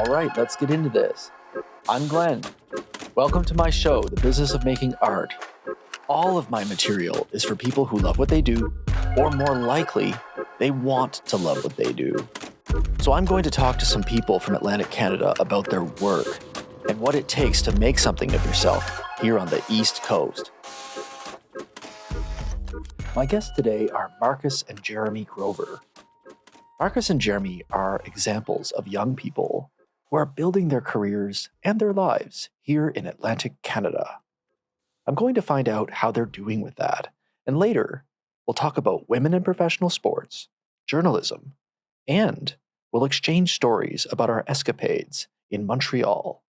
All right, let's get into this. I'm Glenn. Welcome to my show, The Business of Making Art. All of my material is for people who love what they do, or more likely, they want to love what they do. So I'm going to talk to some people from Atlantic Canada about their work and what it takes to make something of yourself here on the East Coast. My guests today are Marcus and Jerramy Grover. Marcus and Jerramy are examples of young people who are building their careers and their lives here in Atlantic Canada. I'm going to find out how they're doing with that, and later we'll talk about women in professional sports, journalism, and we'll exchange stories about our escapades in Montreal.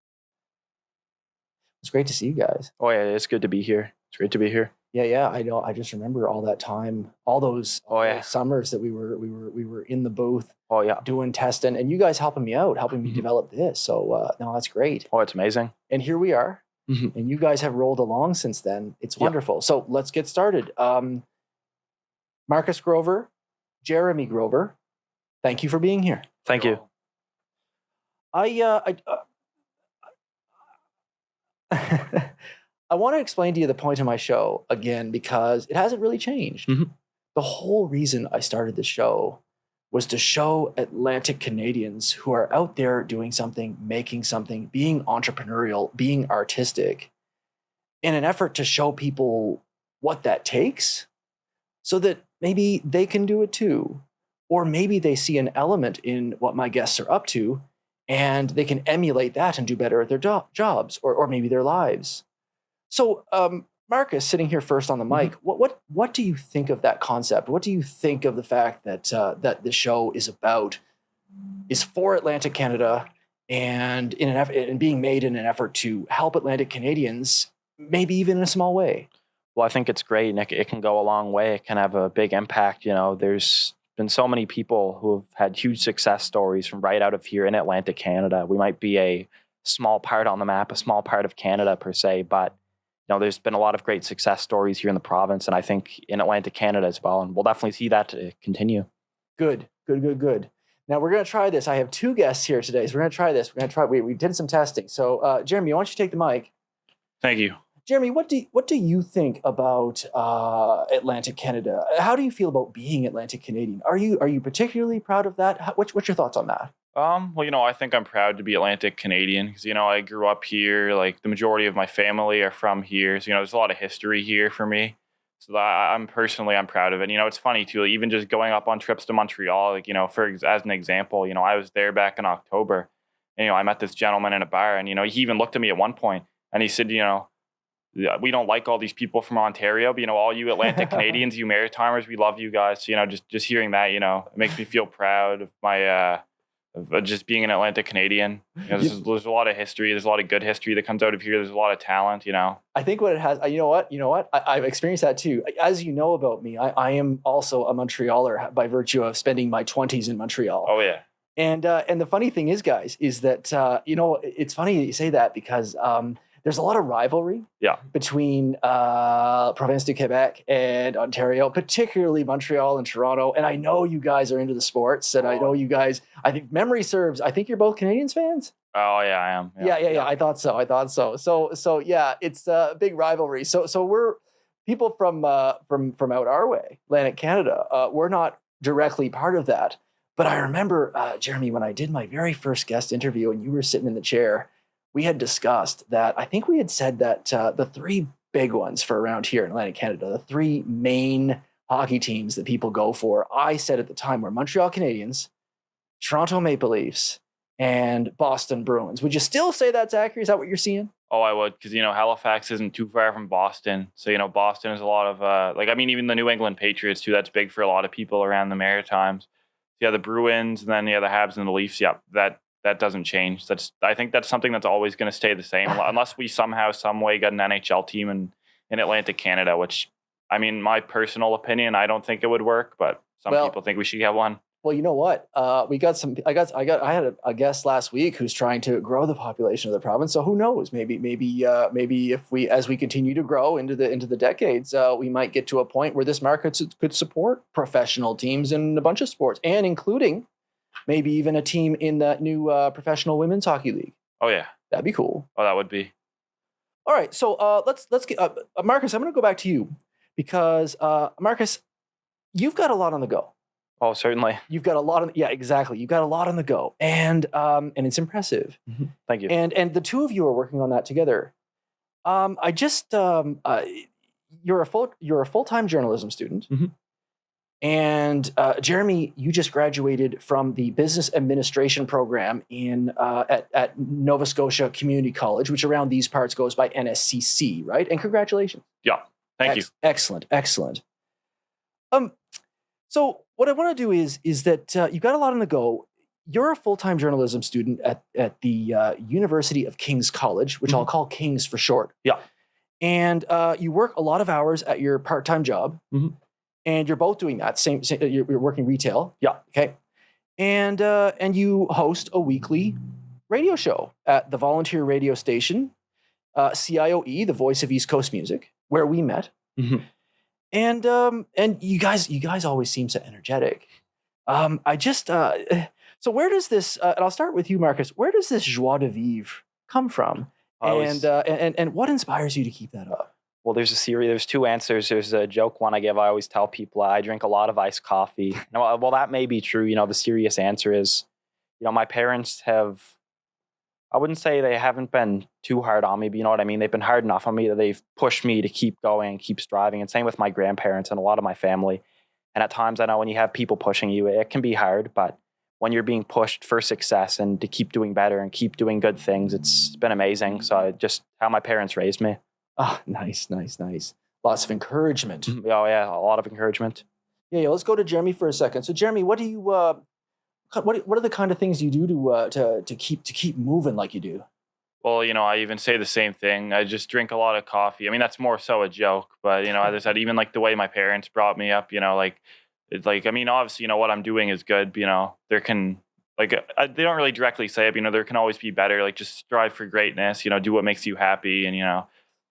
It's great to see you guys. Oh yeah, it's good to be here. It's great to be here. Yeah, I know. I just remember all that time, all those summers that we were in the booth. Oh yeah, doing testing, and you guys helping me out, helping me develop this. So no, that's great. Oh, it's amazing. And here we are, and you guys have rolled along since then. It's wonderful. So let's get started. Marcus Grover, Jerramy Grover, thank you for being here. Thank you. I want to explain to you the point of my show again, because it hasn't really changed. The whole reason I started this show was to show Atlantic Canadians who are out there doing something, making something, being entrepreneurial, being artistic, in an effort to show people what that takes so that maybe they can do it too. Or maybe they see an element in what my guests are up to and they can emulate that and do better at their jobs or maybe their lives. So, Marcus, sitting here first on the mic, what do you think of that concept? What do you think of the fact that that the show is for Atlantic Canada and in being made in an effort to help Atlantic Canadians, maybe even in a small way? Well, I think it's great, and it can go a long way. It can have a big impact. You know, there's been so many people who have had huge success stories from right out of here in Atlantic Canada. We might be a small part on the map, a small part of Canada per se, but there's been a lot of great success stories here in the province, and I think in Atlantic Canada as well, and we'll definitely see that continue. Good. Now we're going to try this. I have two guests here today, so we're going to try this. We did some testing. So, Jerramy, why don't you take the mic? Thank you. Jerramy, what do you think about Atlantic Canada? How do you feel about being Atlantic Canadian? Are you particularly proud of that? What's your thoughts on that? Well, I think I'm proud to be Atlantic Canadian because, I grew up here. Like the majority of my family are from here. So, there's a lot of history here for me. So I'm proud of it. It's funny too, even just going up on trips to Montreal, as an example, I was there back in October and, I met this gentleman in a bar and, he even looked at me at one point and he said, we don't like all these people from Ontario, but, all you Atlantic Canadians, you Maritimers, we love you guys. So, just hearing that, it makes me feel proud of my, of just being an Atlantic Canadian. There's a lot of history. There's a lot of good history that comes out of here. There's a lot of talent, I think what it has, you know what? I've experienced that too. As you know about me, I am also a Montrealer by virtue of spending my 20s in Montreal. Oh, yeah. And the funny thing is, guys, is that, it's funny that you say that because there's a lot of rivalry between Province du Quebec and Ontario, particularly Montreal and Toronto. And I know you guys are into the sports, and I know you guys, I think memory serves, I think you're both Canadiens fans? Oh, yeah, I am. Yeah. I thought so. So yeah, it's a big rivalry. So we're people from out our way, Atlantic Canada. We're not directly part of that. But I remember, Jerramy, when I did my very first guest interview and you were sitting in the chair, we had discussed that. I think we had said that the three big ones for around here in Atlantic Canada, the three main hockey teams that people go for, I said at the time were Montreal Canadiens, Toronto Maple Leafs, and Boston Bruins. Would you still say that's accurate? Is that what you're seeing? Oh, I would, because, Halifax isn't too far from Boston. So, Boston is a lot of, even the New England Patriots, too, that's big for a lot of people around the Maritimes. Yeah, the Bruins, and then, the Habs and the Leafs, that doesn't change. I think that's something that's always going to stay the same unless we somehow, some way get an NHL team in Atlantic Canada, which, my personal opinion, I don't think it would work, but some people think we should get one. Well, you know what? I had a guest last week who's trying to grow the population of the province. So who knows? Maybe if as we continue to grow into the decades, we might get to a point where this market could support professional teams in a bunch of sports, and including Maybe even a team in that new professional women's hockey league. Oh yeah. That'd be cool. Oh, that would be. All right, so let's get Marcus. I'm going to go back to you because Marcus, you've got a lot on the go. Oh, certainly. You've got a lot on. Yeah, exactly. You've got a lot on the go, and it's impressive. Mm-hmm. Thank you. And the two of you are working on that together. You're a full-time journalism student, mm-hmm. and Jerramy, you just graduated from the business administration program at Nova Scotia Community College, which around these parts goes by NSCC, right? And congratulations. Yeah, thank you. Excellent. So what I want to do is that you've got a lot on the go. You're a full-time journalism student at the University of King's College, which I'll call King's for short. Yeah. And you work a lot of hours at your part-time job, and you're both doing that. Same you're working retail. Yeah. Okay. And you host a weekly radio show at the volunteer radio station, CIOE, the Voice of East Coast Music, where we met. Mm-hmm. And you guys always seem so energetic. So where does this? And I'll start with you, Marcus. Where does this joie de vivre come from? And what inspires you to keep that up? Well, there's two answers. There's a joke one I give. I always tell people I drink a lot of iced coffee. Now, well, that may be true. The serious answer is, my parents I wouldn't say they haven't been too hard on me, but you know what I mean? They've been hard enough on me that they've pushed me to keep going and keep striving. And same with my grandparents and a lot of my family. And at times, I know when you have people pushing you, it can be hard, but when you're being pushed for success and to keep doing better and keep doing good things, it's been amazing. So just how my parents raised me. Oh, nice. Lots of encouragement. Oh yeah, a lot of encouragement. Yeah. Let's go to Jerramy for a second. So Jerramy, what do you what are the kind of things you do to keep moving like you do? Well, I even say the same thing. I just drink a lot of coffee. I mean, that's more so a joke, but as I said, even like the way my parents brought me up, it's like, I mean, obviously, what I'm doing is good. There can, like, they don't really directly say it, there can always be better. Like, just strive for greatness, do what makes you happy. And,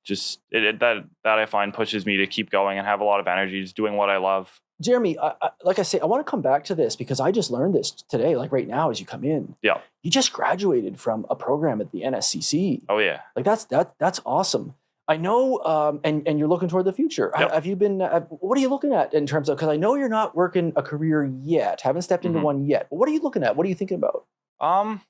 just that I find pushes me to keep going and have a lot of energy, just doing what I love. Jerramy, like I say, I want to come back to this because I just learned this today, like right now as you come in. Yeah. You just graduated from a program at the NSCC. Oh, yeah. Like that's awesome. I know, and you're looking toward the future. Yep. Have you been, what are you looking at in terms of, because I know you're not working a career yet, haven't stepped into one yet, but what are you looking at? What are you thinking about? I'm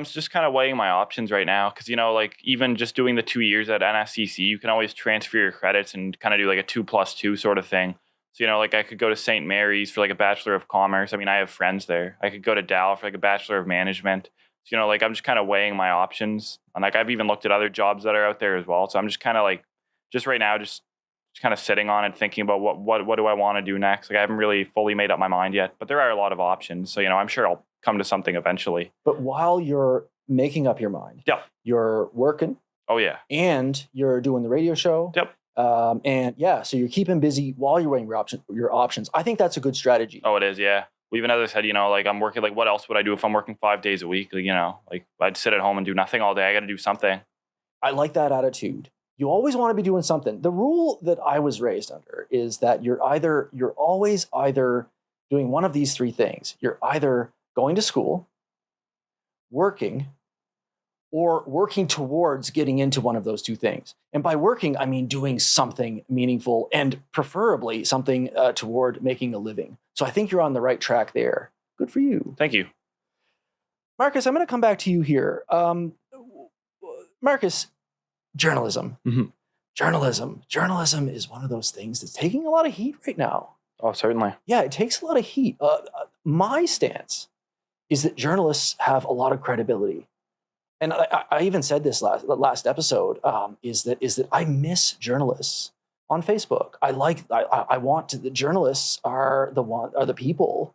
just kind of weighing my options right now because, like even just doing the 2 years at NSCC, you can always transfer your credits and kind of do like a 2+2 sort of thing. So, like I could go to St. Mary's for like a Bachelor of Commerce. I mean, I have friends there. I could go to Dal for like a Bachelor of Management. So, like I'm just kind of weighing my options. And like I've even looked at other jobs that are out there as well. So I'm just kind of like, just right now, just kind of sitting on it, thinking about what do I want to do next. Like I haven't really fully made up my mind yet, but there are a lot of options. So, I'm sure I'll come to something eventually. But while you're making up your mind, you're working. Oh, yeah. And you're doing the radio show. Yep. So you're keeping busy while you're weighing your options. I think that's a good strategy. Oh, it is, yeah. Well, even as I said, like I'm working, like what else would I do if I'm working 5 days a week? Like, like I'd sit at home and do nothing all day. I got to do something. I like that attitude. You always want to be doing something. The rule that I was raised under is that you're always either doing one of these three things. You're either going to school, working, or working towards getting into one of those two things. And by working, I mean doing something meaningful and preferably something toward making a living. So I think you're on the right track there. Good for you. Thank you. Marcus, I'm going to come back to you here. Marcus, journalism. Mm-hmm. Journalism is one of those things that's taking a lot of heat right now. Oh, certainly. Yeah, it takes a lot of heat. My stance is that journalists have a lot of credibility. And I even said this last episode, is that I miss journalists on Facebook. I want the journalists are the people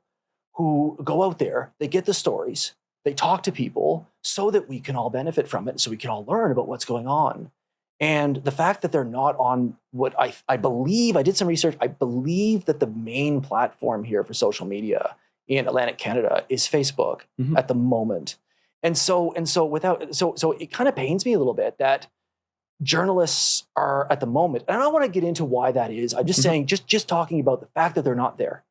who go out there, they get the stories, they talk to people so that we can all benefit from it, so we can all learn about what's going on. And the fact that they're not on what I believe, I did some research, I believe that the main platform here for social media in Atlantic Canada is Facebook at the moment. And so it kind of pains me a little bit that journalists are at the moment, and I don't want to get into why that is. I'm just saying, just talking about the fact that they're not there.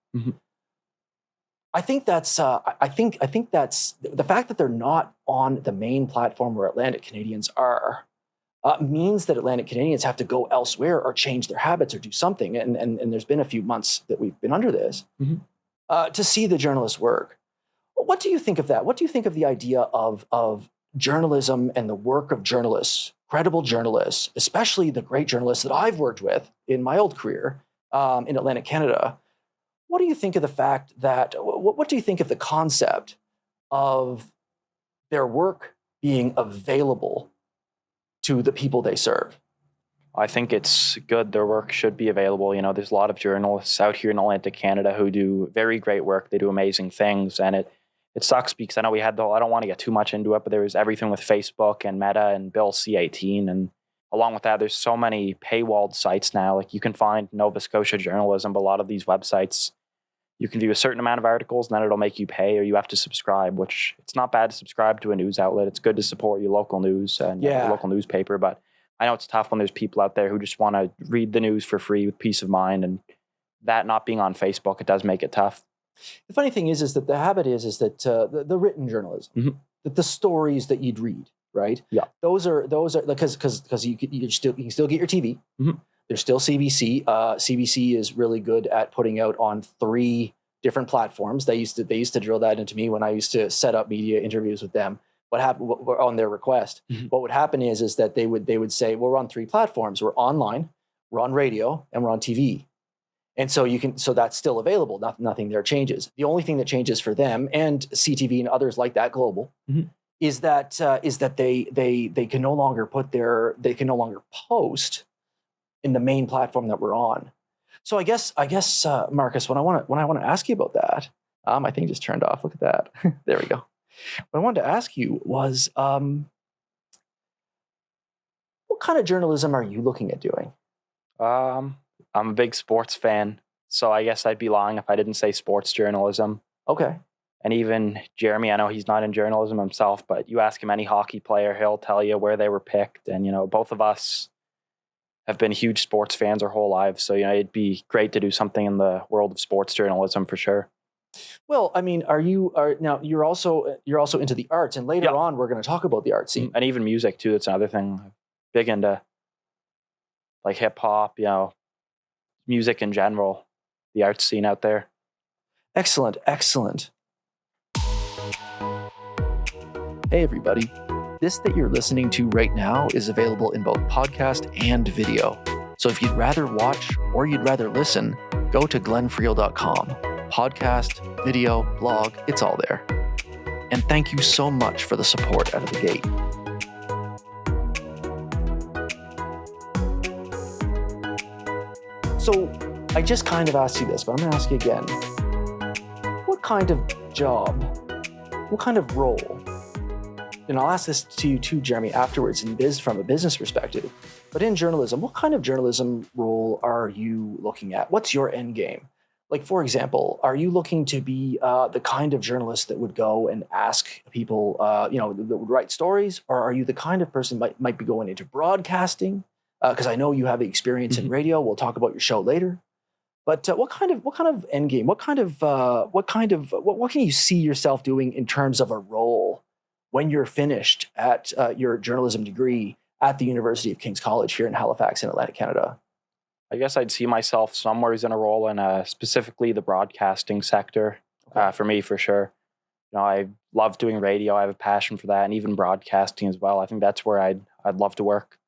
I think that's I think that's the fact that they're not on the main platform where Atlantic Canadians are means that Atlantic Canadians have to go elsewhere or change their habits or do something. And there's been a few months that we've been under this to see the journalists work. What do you think of that? What do you think of the idea of journalism and the work of journalists, credible journalists, especially the great journalists that I've worked with in my old career in Atlantic Canada? What do you think of the fact that, what do you think of the concept of their work being available to the people they serve? I think it's good. Their work should be available. You know, there's a lot of journalists out here in Atlantic Canada who do very great work. They do amazing things. And it sucks because I know we had I don't want to get too much into it, but there was everything with Facebook and Meta and Bill C-18. And along with that, there's so many paywalled sites now. Like you can find Nova Scotia journalism, but a lot of these websites, you can view a certain amount of articles and then it'll make you pay or you have to subscribe, which it's not bad to subscribe to a news outlet. It's good to support your local news and your local newspaper. But I know it's tough when there's people out there who just want to read the news for free with peace of mind. And that not being on Facebook, it does make it tough. The funny thing is that the habit is that the written journalism, that the stories that you'd read, right? Yeah. Those are because you can still get your TV. There's still CBC. CBC is really good at putting out on 3 different platforms. They used to drill that into me when I used to set up media interviews with them. What happened on their request? What would happen is that they would say, well, we're on 3 platforms. We're online, we're on radio, and we're on TV. And so that's still available. Nothing there changes. The only thing that changes for them and CTV and others like that, global, is that they can no longer post in the main platform that we're on. So I guess Marcus, when I want to ask you about that, my thing just turned off. Look at that. There we go. What I wanted to ask you was, what kind of journalism are you looking at doing? I'm a big sports fan, so I guess I'd be lying if I didn't say sports journalism. Okay. And even Jerramy, I know he's not in journalism himself, but you ask him any hockey player, he'll tell you where they were picked. And, you know, both of us have been huge sports fans our whole lives. So, you know, it'd be great to do something in the world of sports journalism for sure. Well, I mean, now you're also into the arts, and later on we're going to talk about the art scene and even music too. That's another thing. I'm big into like hip hop, you know, music in general, the art scene out there. Excellent. Hey everybody. This that you're listening to right now is available in both podcast and video. So if you'd rather watch or you'd rather listen, go to glenfriel.com. Podcast, video, blog, it's all there. And thank you so much for the support out of the gate. So I just kind of asked you this, but I'm going to ask you again. What kind of job, what kind of role, and I'll ask this to you too, Jerramy, afterwards from a business perspective, but in journalism, what kind of journalism role are you looking at? What's your end game? Like, for example, are you looking to be the kind of journalist that would go and ask people, that would write stories? Or are you the kind of person might be going into broadcasting? Because I know you have experience in radio. We'll talk about your show later. But what kind of end game? What can you see yourself doing in terms of a role when you're finished at your journalism degree at the University of King's College here in Halifax in Atlantic Canada? I guess I'd see myself somewhere in a role in specifically the broadcasting sector. For me, for sure. You know, I love doing radio. I have a passion for that, and even broadcasting as well. I think that's where I'd love to work.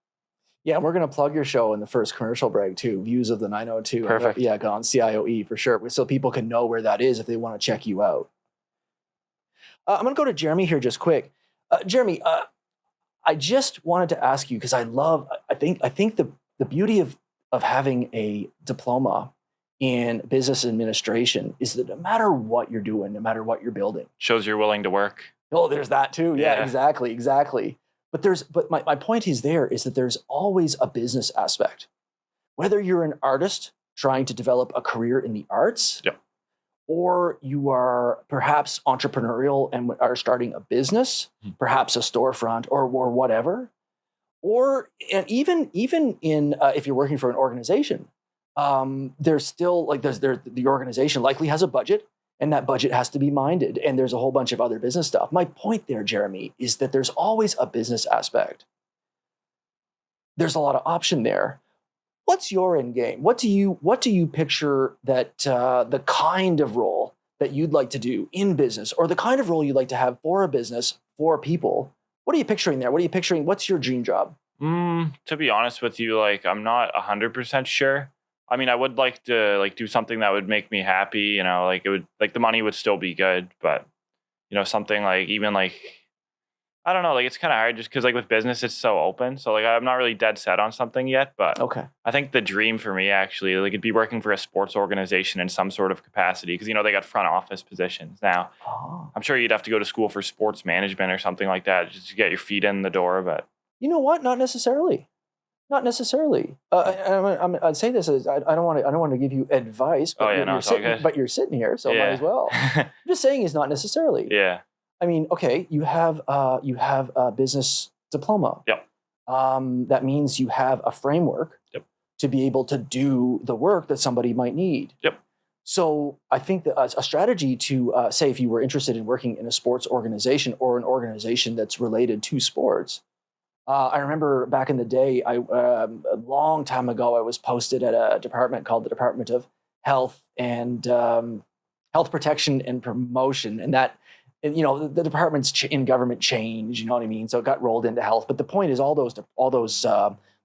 Yeah, and we're going to plug your show in the first commercial break too. Views of the 902. Perfect. Yeah, go on CIOE for sure, so people can know where that is if they want to check you out. I'm going to go to Jerramy here just quick. Jerramy, I just wanted to ask you because I think the beauty of having a diploma in business administration is that no matter what you're doing, no matter what you're building, shows you're willing to work. Oh, there's that too. Yeah. Exactly. But my point is that there's always a business aspect. Whether you're an artist trying to develop a career in the arts, or you are perhaps entrepreneurial and are starting a business, perhaps a storefront or whatever, and even in if you're working for an organization, there's still the organization likely has a budget And that budget has to be minded. And there's a whole bunch of other business stuff. My point there, Jerramy, is that there's always a business aspect. There's a lot of option there. What's your end game? What do you picture that the kind of role that you'd like to do in business, or the kind of role you'd like to have for a business, for people? What are you picturing there? What are you picturing? What's your dream job? To be honest with you, like I'm not 100% sure. I mean, I would like to like do something that would make me happy, you know, like it would like the money would still be good, but you know, something like even like I don't know, like it's kind of hard just because like with business it's so open. So like I'm not really dead set on something yet, but Okay. I think the dream for me actually like it'd be working for a sports organization in some sort of capacity because you know they got front office positions now. Oh. I'm sure you'd have to go to school for sports management or something like that just to get your feet in the door, but You know what? Not necessarily. Not necessarily. I'd say this as I don't want to give you advice, but you're sitting here, so might as well. I'm just saying is not necessarily. Yeah. I mean, okay, you have a business diploma. Yep. That means you have a framework. Yep. To be able to do the work that somebody might need. Yep. So I think that a strategy to say if you were interested in working in a sports organization or an organization that's related to sports. I remember back in the day, a long time ago, I was posted at a department called the Department of Health and Health Protection and Promotion, and that, you know, the departments in government change. You know what I mean? So it got rolled into health. But the point is, all those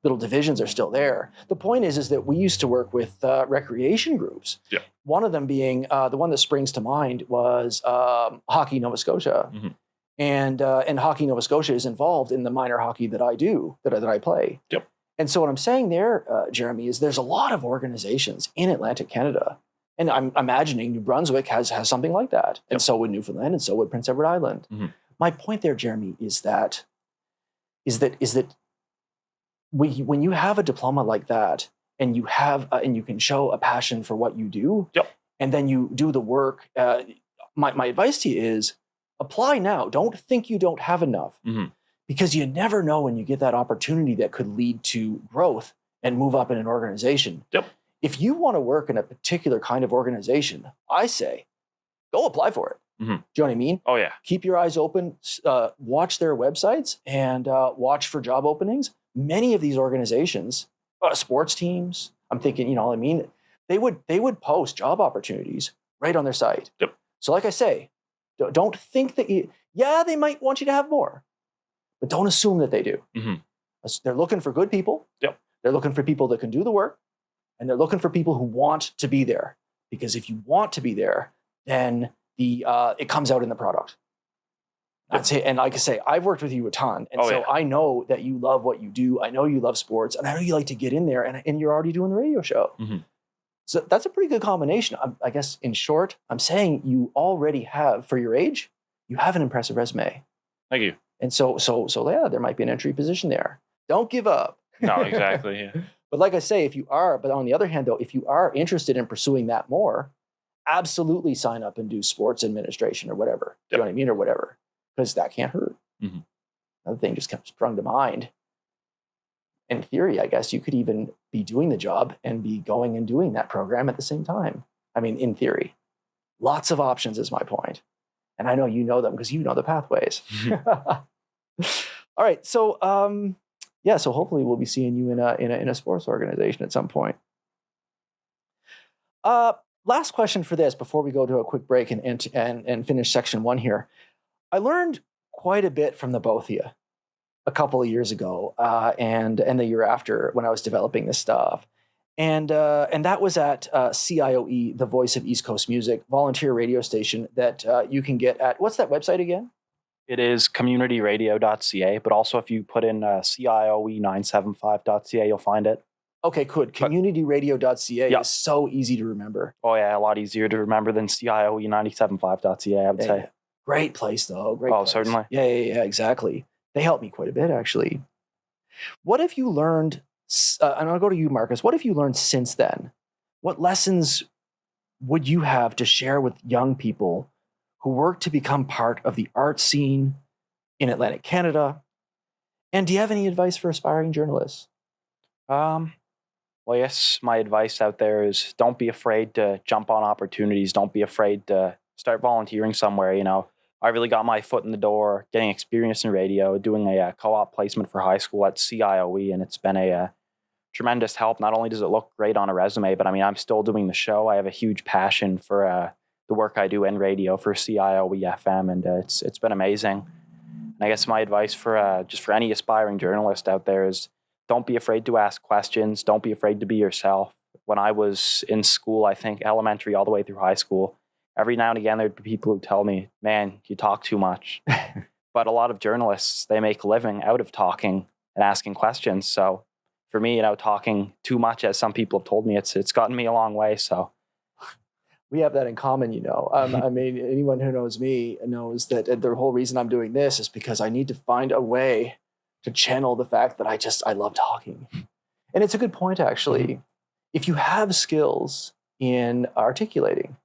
little divisions are still there. The point is that we used to work with recreation groups. Yeah. One of them being the one that springs to mind was Hockey Nova Scotia. Mm-hmm. And Hockey Nova Scotia is involved in the minor hockey that I play. Yep. And so what I'm saying there, Jerramy, is there's a lot of organizations in Atlantic Canada, and I'm imagining New Brunswick has something like that, and so would Newfoundland, and so would Prince Edward Island. Mm-hmm. My point there, Jerramy, is that when you have a diploma like that, and you have and you can show a passion for what you do, and then you do the work. My advice to you is, apply now. Don't think you don't have enough, because you never know when you get that opportunity that could lead to growth and move up in an organization. Yep. If you want to work in a particular kind of organization, I say, go apply for it. Mm-hmm. Do you know what I mean? Oh, yeah. Keep your eyes open, watch their websites, and watch for job openings. Many of these organizations, sports teams, I'm thinking, you know what I mean? They would post job opportunities right on their site. Yep. So like I say, don't think that they might want you to have more, but don't assume that they do. Mm-hmm. They're looking for good people. Yep. They're looking for people that can do the work, and they're looking for people who want to be there. Because if you want to be there, then it comes out in the product. That's it. And like I say, I've worked with you a ton, and I know that you love what you do. I know you love sports, and I know you like to get in there, and you're already doing the radio show. Mm-hmm. So that's a pretty good combination. I guess in short, I'm saying you already have, for your age, you have an impressive resume. Thank you. And so yeah, there might be an entry position there. Don't give up. No, exactly. Yeah. But like I say, but on the other hand, though, if you are interested in pursuing that more, absolutely sign up and do sports administration or whatever. Do you know what I mean? Or whatever, because that can't hurt. Mm-hmm. Another thing just kind of sprung to mind. In theory, I guess you could even be doing the job and be going and doing that program at the same time. I mean, in theory, lots of options is my point. And I know you know them because you know the pathways. All right. So, so hopefully we'll be seeing you in a sports organization at some point. Last question for this before we go to a quick break and finish section 1 here. I learned quite a bit from the both of you a couple of years ago, and the year after when I was developing this stuff. And that was at CIOE, the Voice of East Coast Music, volunteer radio station that you can get at, what's that website again? It is communityradio.ca, but also if you put in CIOE975.ca, you'll find it. Okay, good. Communityradio.ca is so easy to remember. Oh, yeah, a lot easier to remember than CIOE975.ca, I would say. Great place, though. Great place. Certainly. Yeah, exactly. They helped me quite a bit, actually. What have you learned, and I'll go to you, Marcus, what have you learned since then? What lessons would you have to share with young people who work to become part of the art scene in Atlantic Canada? And do you have any advice for aspiring journalists? Well, yes, my advice out there is don't be afraid to jump on opportunities. Don't be afraid to start volunteering somewhere. I really got my foot in the door, getting experience in radio, doing a co-op placement for high school at CIOE, and it's been a tremendous help. Not only does it look great on a resume, but I'm still doing the show. I have a huge passion for the work I do in radio for CIOE FM, and it's been amazing. And I guess my advice for just for any aspiring journalist out there is don't be afraid to ask questions. Don't be afraid to be yourself. When I was in school, I think elementary all the way through high school, every now and again there'd be people who tell me, "Man, you talk too much." But a lot of journalists, they make a living out of talking and asking questions. So for me, talking too much, as some people have told me, it's gotten me a long way. So we have that in common, I mean, anyone who knows me knows that the whole reason I'm doing this is because I need to find a way to channel the fact that I love talking. And it's a good point, actually. If you have skills in articulating,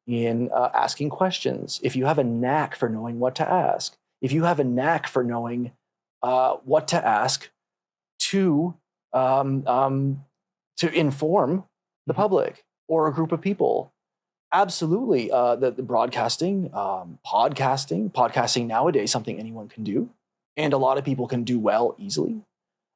in asking questions, if you have a knack for knowing what to ask, if you have a knack for knowing what to ask to inform the public or a group of people, absolutely. The broadcasting, podcasting nowadays, something anyone can do. And a lot of people can do well easily.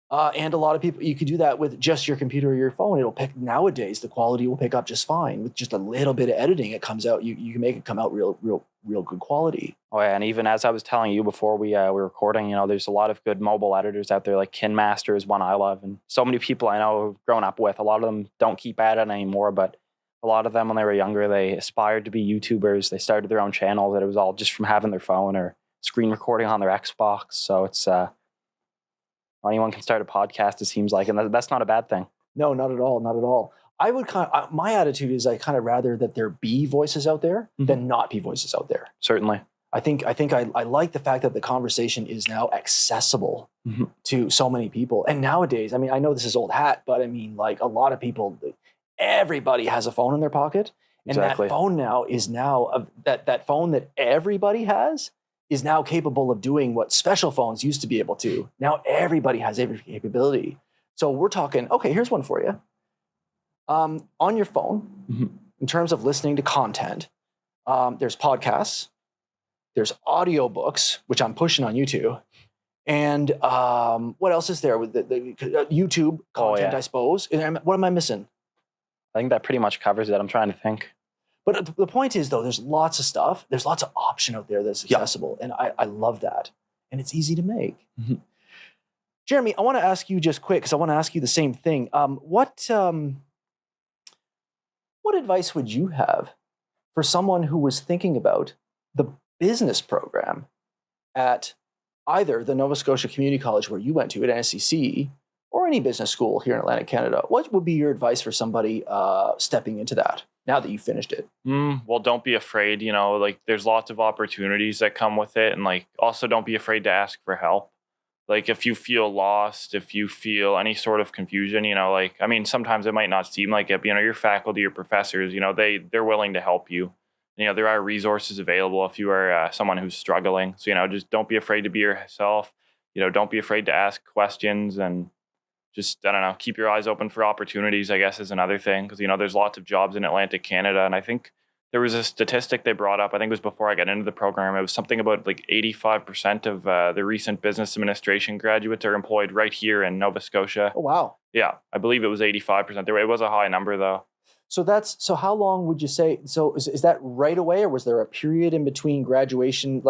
And a lot of people, you could do that with just your computer or your phone. Nowadays, the quality will pick up just fine. With just a little bit of editing, it comes out, you can make it come out real good quality. Oh yeah, and even as I was telling you before we were recording, there's a lot of good mobile editors out there, like KinMaster is one I love. And so many people I know have grown up with, a lot of them don't keep at it anymore, but a lot of them, when they were younger, they aspired to be YouTubers. They started their own channels, and it was all just from having their phone or screen recording on their Xbox. So it's anyone can start a podcast, it seems like, and that's not a bad thing. No, not at all. Not at all. My attitude is I kind of rather that there be voices out there than not be voices out there. Certainly. I think I like the fact that the conversation is now accessible to so many people. And nowadays, I mean, I know this is old hat, but I mean, like a lot of people, everybody has a phone in their pocket. And Exactly. that phone now is that phone that everybody has is now capable of doing what special phones used to be able to. Now everybody has every capability. So we're talking, okay, here's one for you. On your phone, in terms of listening to content, there's podcasts, there's audiobooks, which I'm pushing on YouTube. And what else is there with the YouTube content, I suppose? What am I missing? I think that pretty much covers it. I'm trying to think. But the point is, though, there's lots of stuff. There's lots of option out there that's accessible. And I love that. And it's easy to make. Jerramy, I want to ask you just quick, because I want to ask you the same thing. What advice would you have for someone who was thinking about the business program at either the Nova Scotia Community College where you went to at NSCC or any business school here in Atlantic Canada? What would be your advice for somebody stepping into that now that you finished it? Well, don't be afraid. There's lots of opportunities that come with it. And also don't be afraid to ask for help. If you feel lost, if you feel any sort of confusion, sometimes it might not seem like it, but, your faculty or professors, they're willing to help you. There are resources available if you are someone who's struggling. So, just don't be afraid to be yourself. Don't be afraid to ask questions, and just, keep your eyes open for opportunities, I guess, is another thing. Because, there's lots of jobs in Atlantic Canada. And I think there was a statistic they brought up, I think it was before I got into the program. It was something about 85% of the recent business administration graduates are employed right here in Nova Scotia. Oh, wow. Yeah, I believe it was 85%. It was a high number, though. So how long would you say, so is that right away, or was there a period in between graduation?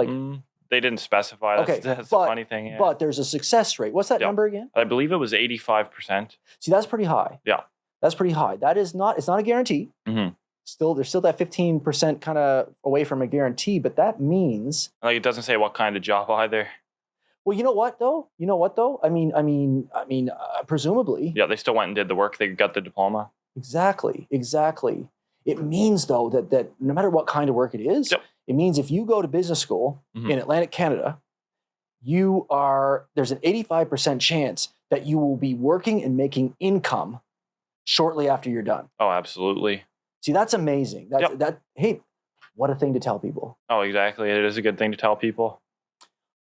They didn't specify. That's the funny thing. Yeah. But there's a success rate. What's that number again? I believe it was 85%. See, that's pretty high. Yeah. That's pretty high. It's not a guarantee. There's still that 15% kind of away from a guarantee, but that means it doesn't say what kind of job either. Well, you know what though? I mean, presumably. Yeah, they still went and did the work. They got the diploma. Exactly. It means though that no matter what kind of work it is, it means if you go to business school in Atlantic Canada, there's an 85% chance that you will be working and making income shortly after you're done. Oh, absolutely. See, that's amazing. Hey, what a thing to tell people. Oh, exactly. It is a good thing to tell people.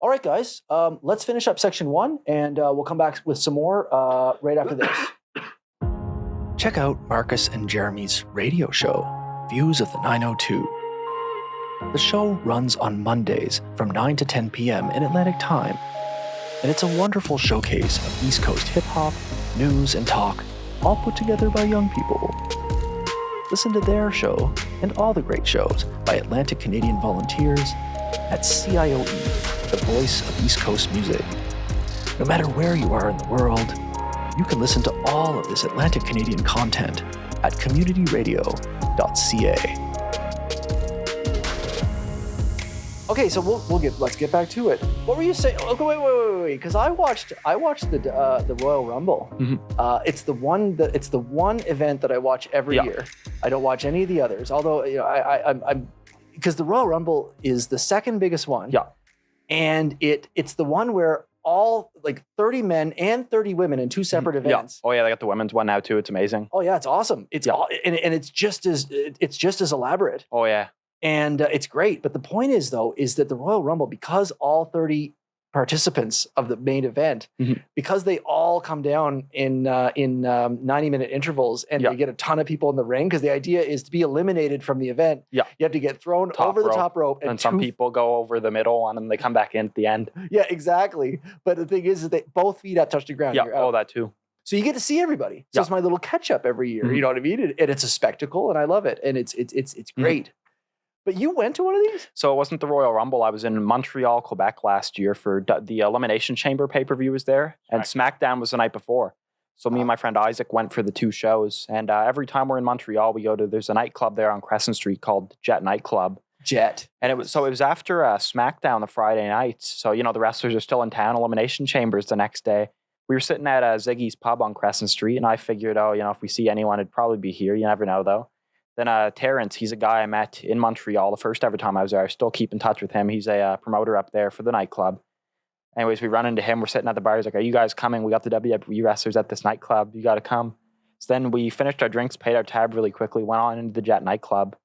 All right, guys, let's finish up section 1, and we'll come back with some more right after this. Check out Marcus and Jerramy's radio show, Views of the 902. The show runs on Mondays from 9 to 10 p.m. in Atlantic Time, and it's a wonderful showcase of East Coast hip-hop, news, and talk, all put together by young people. Listen to their show and all the great shows by Atlantic Canadian volunteers at CIOE, the voice of East Coast music. No matter where you are in the world, you can listen to all of this Atlantic Canadian content at communityradio.ca. Okay, so let's get back to it. What were you saying? Okay, wait, because I watched the Royal Rumble. Mm-hmm. It's the one event that I watch every year. I don't watch any of the others. Although I'm because the Royal Rumble is the second biggest one. Yeah, and it's the one where all 30 men and 30 women in two separate events. Yeah. Oh yeah, they got the women's one now too. It's amazing. Oh yeah, it's awesome. It's and it's just as elaborate. Oh yeah. And it's great. But the point is that the Royal Rumble, because all 30 participants of the main event, because they all come down in 90-minute intervals and they get a ton of people in the ring, because the idea is to be eliminated from the event. Yeah. You have to get thrown over the top rope. And some people go over the middle one and they come back in at the end. Yeah, exactly. But the thing is that both feet have touched the ground. Yeah, that too. So you get to see everybody. So it's my little catch up every year. You know what I mean? And it's a spectacle and I love it. And it's great. But you went to one of these? So it wasn't the Royal Rumble. I was in Montreal, Quebec last year for the Elimination Chamber pay-per-view was there. And SmackDown was the night before. So me and my friend Isaac went for the two shows. And every time we're in Montreal, we go to, there's a nightclub there on Crescent Street called Jet Nightclub. Jet. And it was after SmackDown the Friday night. So, the wrestlers are still in town, Elimination Chambers the next day. We were sitting at Ziggy's Pub on Crescent Street. And I figured, if we see anyone, it'd probably be here. You never know, though. Then Terrence, he's a guy I met in Montreal the first ever time I was there. I still keep in touch with him. He's a promoter up there for the nightclub. Anyways, we run into him. We're sitting at the bar. He's like, "Are you guys coming? We got the WWE wrestlers at this nightclub. You got to come." So then we finished our drinks, paid our tab really quickly, went on into the Jet nightclub.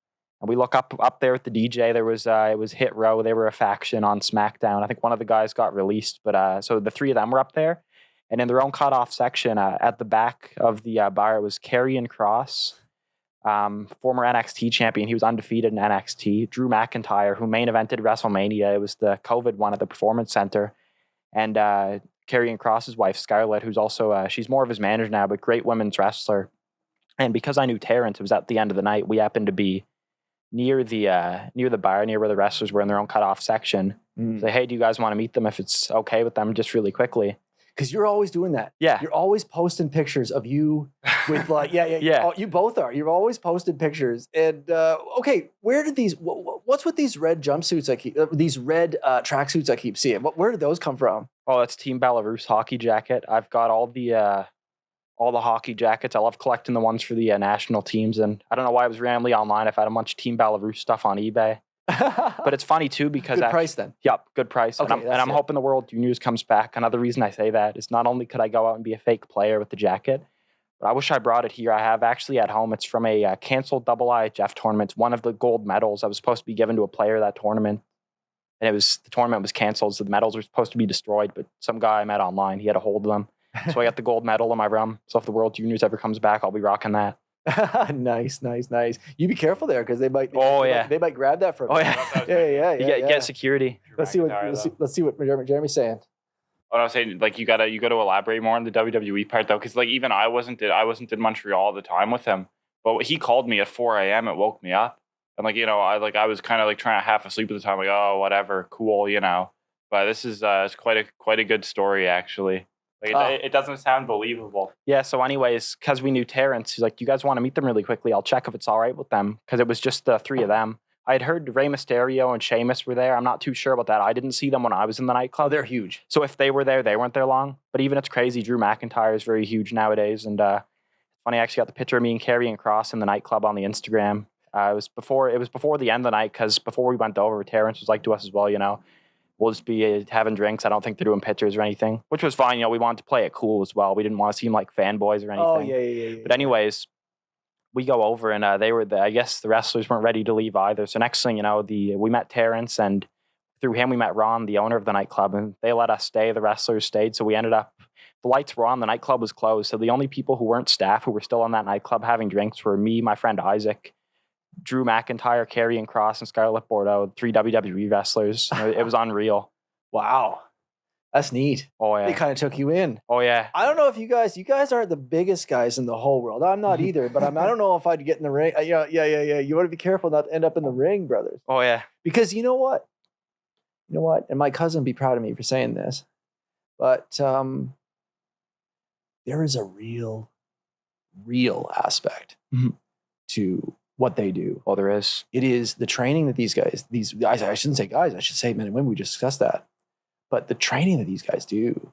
And we look up there with the DJ. There was it was Hit Row. They were a faction on SmackDown. I think one of the guys got released. But so the three of them were up there. And in their own cutoff section at the back of the bar was Karrion Kross. Former NXT champion. He was undefeated in NXT. Drew McIntyre, who main evented WrestleMania. It was the COVID one at the Performance Center. And Karrion Kross's wife, Scarlett, who's also, she's more of his manager now, but great women's wrestler. And because I knew Terrence, it was at the end of the night. We happened to be near the bar, near where the wrestlers were in their own cutoff section. Say, "Hey, do you guys want to meet them if it's okay with them?" Just really quickly. Because you're always doing that. Yeah. You're always posting pictures of you with Yeah. You both are. You've always posted pictures. And okay, where did what's with these red jumpsuits these red tracksuits I keep seeing? Where did those come from? Oh, that's Team Belarus hockey jacket. I've got all the hockey jackets. I love collecting the ones for the national teams. And I don't know why I was randomly online. I've had a bunch of Team Belarus stuff on eBay. But it's funny too because good price then. Yep, good price. Okay, and I'm hoping the World Juniors comes back. Another reason I say that is not only could I go out and be a fake player with the jacket, but I wish I brought it here. I have actually at home. It's from a canceled double IHF tournament. It's one of the gold medals that was supposed to be given to a player of that tournament. And the tournament was canceled, so the medals were supposed to be destroyed, but some guy I met online, he had a hold of them. So I got the gold medal in my room. So if the World Juniors ever comes back, I'll be rocking that. Nice. You be careful there because they might. They might grab that from. Oh you. Yeah. Yeah. Get security. Let's see what Jerramy's saying. What I was saying, you got to elaborate more on the WWE part though, because even I wasn't in Montreal all the time with him, but he called me at 4 a.m. It woke me up, and I was kind of trying to half asleep at the time, oh whatever, cool, But this is it's quite a good story actually. It doesn't sound believable. Yeah, so anyways, because we knew Terrence, he's like, "You guys want to meet them really quickly? I'll check if it's all right with them." Because it was just the three of them. I had heard Rey Mysterio and Sheamus were there. I'm not too sure about that. I didn't see them when I was in the nightclub. Oh, they're huge. So if they were there, they weren't there long. But even it's crazy. Drew McIntyre is very huge nowadays. And funny, I actually got the picture of me and Karrion Kross in the nightclub on the Instagram. It was before the end of the night because before we went over, Terrence was like to us as well, we'll just be having drinks. I don't think they're doing pictures or anything, which was fine. We wanted to play it cool as well. We didn't want to seem like fanboys or anything. Oh, yeah. But anyways, we go over and I guess the wrestlers weren't ready to leave either. So next thing you know, we met Terrence and through him we met Ron, the owner of the nightclub, and they let us stay. The wrestlers stayed. So we ended up, the lights were on, the nightclub was closed. So the only people who weren't staff who were still on that nightclub having drinks were me, my friend Isaac, Drew McIntyre, Karrion Kross, and Scarlett Bordeaux, 3 WWE wrestlers. It was unreal. Wow. That's neat. Oh, yeah. They kind of took you in. Oh, yeah. I don't know if you guys aren't the biggest guys in the whole world. I'm not either, but I don't know if I'd get in the ring. Yeah. You want to be careful not to end up in the ring, brothers. Oh, yeah. Because you know what? And my cousin would be proud of me for saying this, but there is a real aspect to what they do. Oh, there is. It is the training that these guys, I shouldn't say guys, I should say men and women, we just discussed that. But the training that these guys do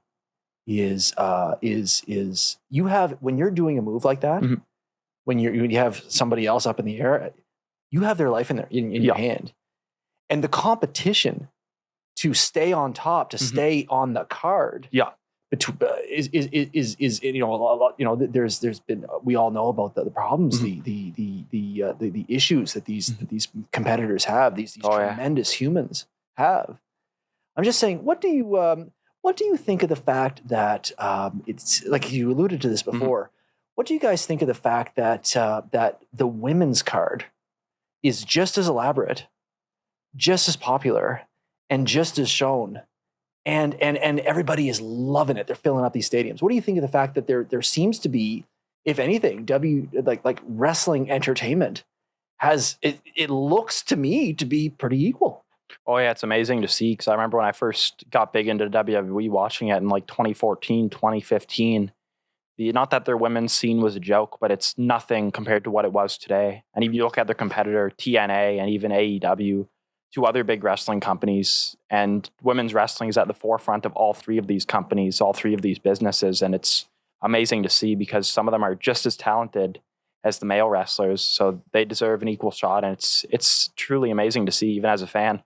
is you have, when you're doing a move like that, when you have somebody else up in the air, you have their life in your hand. And the competition to stay on top, to stay on the card, is a lot, there's been, we all know about the problems, the issues that these competitors have, these tremendous humans have. I'm just saying, what do you think of the fact that it's like you alluded to this before? What do you guys think of the fact that that the women's card is just as elaborate, just as popular, and just as shown, and everybody is loving it? They're filling up these stadiums. What do you think of the fact that there seems to be, if anything, like wrestling entertainment has it looks to me to be pretty equal. Oh, yeah, it's amazing to see, because I remember when I first got big into WWE, watching it in like 2014, 2015. Not that their women's scene was a joke, but it's nothing compared to what it was today. And if you look at their competitor, TNA, and even AEW, 2 other big wrestling companies, and women's wrestling is at the forefront of all 3 of these companies, all 3 of these businesses. And it's amazing to see, because some of them are just as talented as the male wrestlers. So they deserve an equal shot. And it's truly amazing to see, even as a fan.